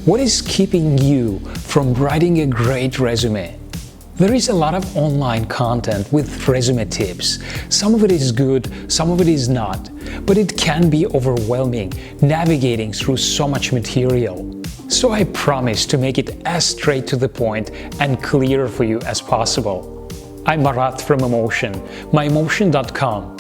What is keeping you from writing a great resume? There is a lot of online content with resume tips. Some of it is good, some of it is not, but it can be overwhelming navigating through so much material. So I promise to make it as straight to the point and clear for you as possible. I'm Marat from Emmotion, myemotion.com.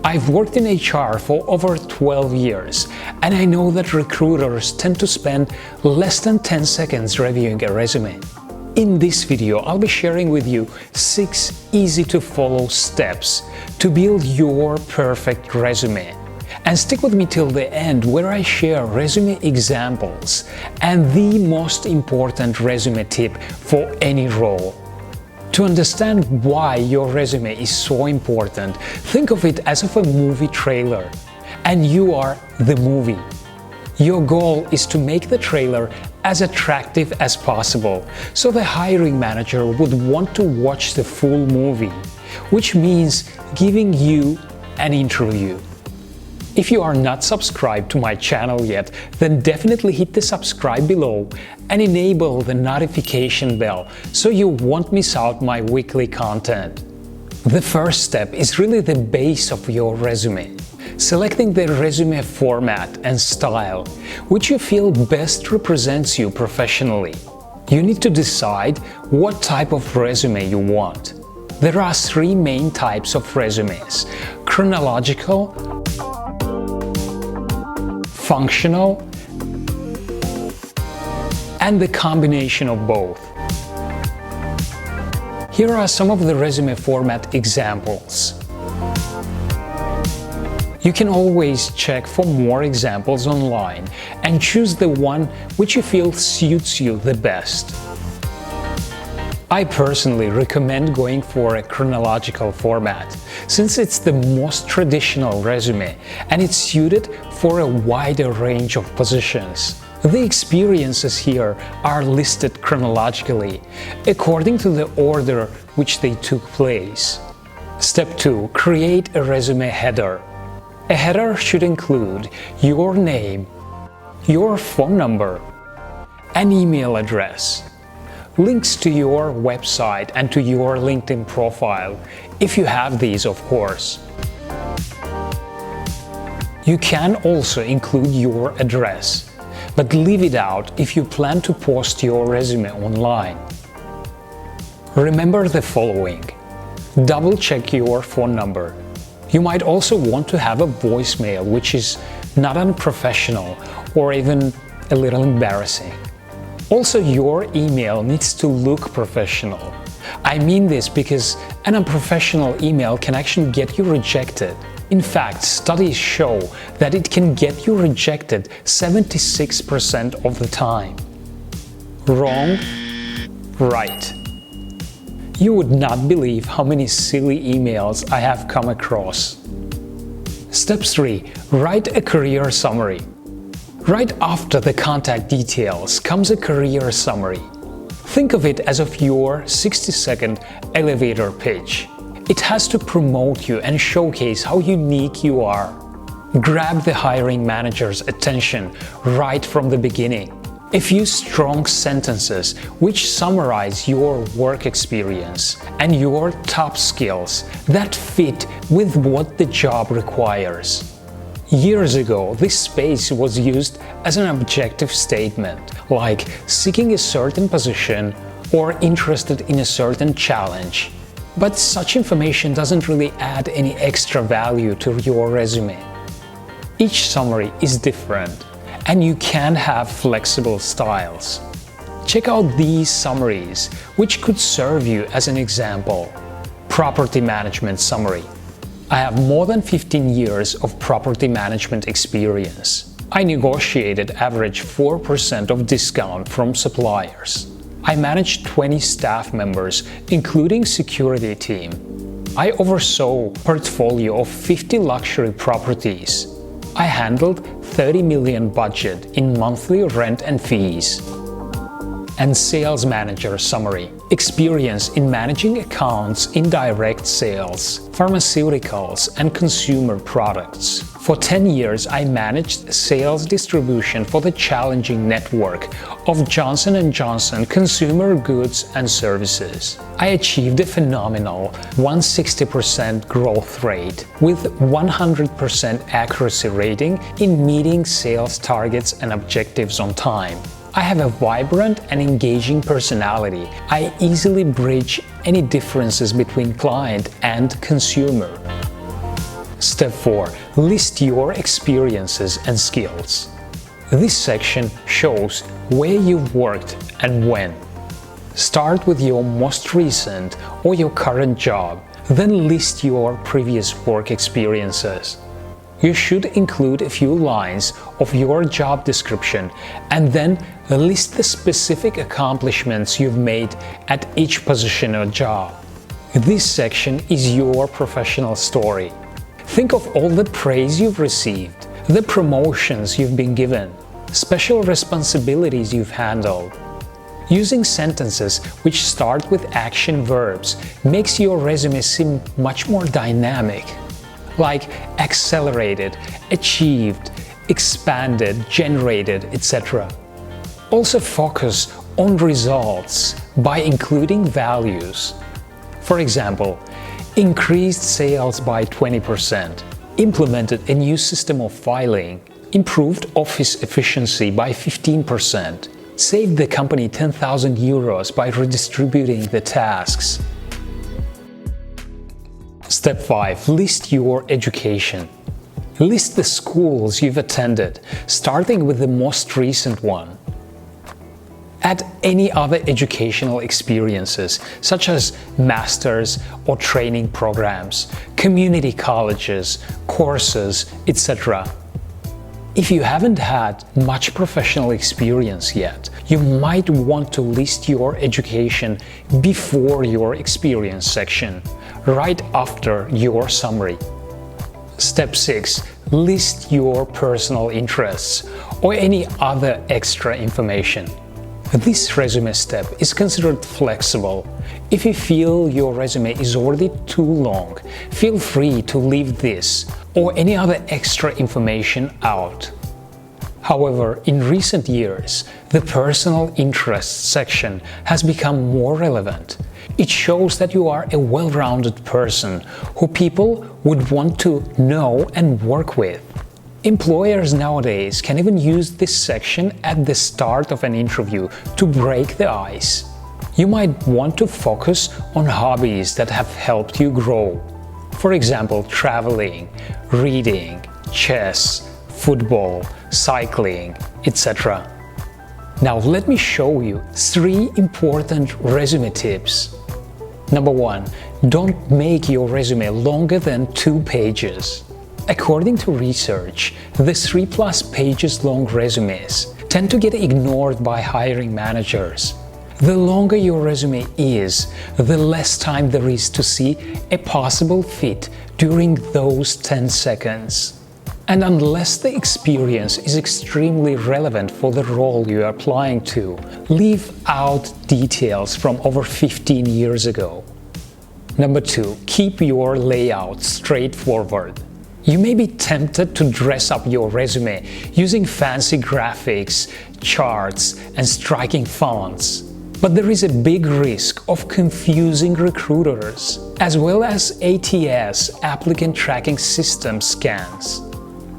I've worked in HR for over 12 years, and I know that recruiters tend to spend less than 10 seconds reviewing a resume. In this video, I'll be sharing with you 6 easy-to-follow steps to build your perfect resume. And stick with me till the end, where I share resume examples and the most important resume tip for any role. To understand why your resume is so important, think of it as of a movie trailer, and you are the movie. Your goal is to make the trailer as attractive as possible, so the hiring manager would want to watch the full movie, which means giving you an interview. If you are not subscribed to my channel yet, then definitely hit the subscribe below and enable the notification bell so you won't miss out my weekly content. The first step is really the base of your resume. Selecting the resume format and style, which you feel best represents you professionally. You need to decide what type of resume you want. There are 3 main types of resumes: chronological, functional, and the combination of both. Here are some of the resume format examples. You can always check for more examples online and choose the one which you feel suits you the best. I personally recommend going for a chronological format, since it's the most traditional resume and it's suited for a wider range of positions. The experiences here are listed chronologically, according to the order which they took place. Step 2. Create a resume header. A header should include your name, your phone number, an email address, links to your website and to your LinkedIn profile, if you have these, of course. You can also include your address, but leave it out if you plan to post your resume online. Remember the following: double-check your phone number. You might also want to have a voicemail which is not unprofessional or even a little embarrassing. Also, your email needs to look professional. I mean this because an unprofessional email can actually get you rejected. In fact, studies show that it can get you rejected 76% of the time. Wrong? Right. You would not believe how many silly emails I have come across. Step 3. Write a career summary. Right after the contact details comes a career summary. Think of it as of your 60-second elevator pitch. It has to promote you and showcase how unique you are. Grab the hiring manager's attention right from the beginning. A few strong sentences which summarize your work experience and your top skills that fit with what the job requires. Years ago, this space was used as an objective statement, like seeking a certain position or interested in a certain challenge. But such information doesn't really add any extra value to your resume. Each summary is different, and you can have flexible styles. Check out these summaries, which could serve you as an example. Property management summary. I have more than 15 years of property management experience. I negotiated average 4% of discount from suppliers. I managed 20 staff members, including security team. I oversaw a portfolio of 50 luxury properties. I handled 30 million budget in monthly rent and fees. And sales manager summary. experience in managing accounts in direct sales, pharmaceuticals, and consumer products. For 10 years, I managed sales distribution for the challenging network of Johnson & Johnson consumer goods and services. I achieved a phenomenal 160% growth rate with 100% accuracy rating in meeting sales targets and objectives on time. I have a vibrant and engaging personality. I easily bridge any differences between client and consumer. Step 4. List your experiences and skills. This section shows where you've worked and when. Start with your most recent or your current job, then list your previous work experiences. You should include a few lines of your job description and then list the specific accomplishments you've made at each position or job. This section is your professional story. Think of all the praise you've received, the promotions you've been given, special responsibilities you've handled. Using sentences which start with action verbs makes your resume seem much more dynamic, like accelerated, achieved, expanded, generated, etc. Also focus on results by including values. For example, increased sales by 20%, implemented a new system of filing, improved office efficiency by 15%, saved the company 10,000 euros by redistributing the tasks. Step 5. List your education. List the schools you've attended, starting with the most recent one. Add any other educational experiences, such as masters or training programs, community colleges, courses, etc. If you haven't had much professional experience yet, you might want to list your education before your experience section, right after your summary. Step 6. List your personal interests or any other extra information. This resume step is considered flexible. If you feel your resume is already too long, feel free to leave this or any other extra information out. However, in recent years, the personal interests section has become more relevant. It shows that you are a well-rounded person who people would want to know and work with. Employers nowadays can even use this section at the start of an interview to break the ice. You might want to focus on hobbies that have helped you grow. For example, traveling, reading, chess, football, cycling, etc. Now let me show you 3 important resume tips. Number 1. Don't make your resume longer than 2 pages. According to research, the 3+ pages long resumes tend to get ignored by hiring managers. The longer your resume is, the less time there is to see a possible fit during those 10 seconds. And unless the experience is extremely relevant for the role you are applying to, leave out details from over 15 years ago. Number 2. Keep your layout straightforward. You may be tempted to dress up your resume using fancy graphics, charts, and striking fonts. But there is a big risk of confusing recruiters, as well as ATS, applicant tracking system, scans.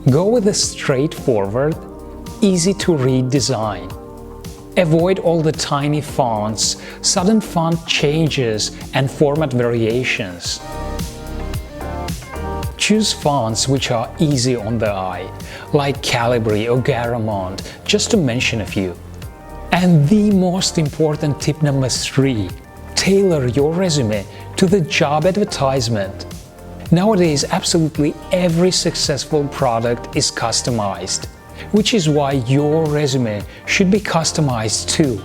Go with a straightforward, easy-to-read design. Avoid all the tiny fonts, sudden font changes, and format variations. Choose fonts which are easy on the eye, like Calibri or Garamond, just to mention a few. And the most important tip number 3, tailor your resume to the job advertisement. Nowadays, absolutely every successful product is customized, which is why your resume should be customized too.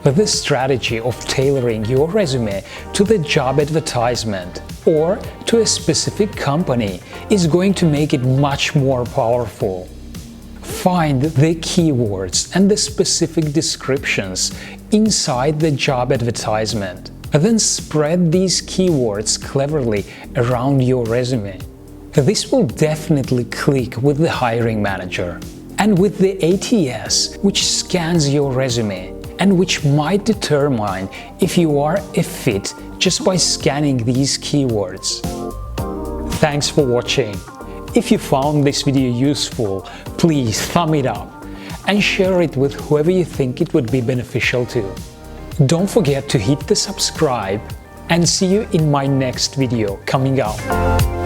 But this strategy of tailoring your resume to the job advertisement or to a specific company is going to make it much more powerful. Find the keywords and the specific descriptions inside the job advertisement. Then spread these keywords cleverly around your resume. This will definitely click with the hiring manager. And with the ATS, which scans your resume and which might determine if you are a fit just by scanning these keywords. Thanks for watching. If you found this video useful, please thumb it up and share it with whoever you think it would be beneficial to. Don't forget to hit the subscribe and see you in my next video coming up.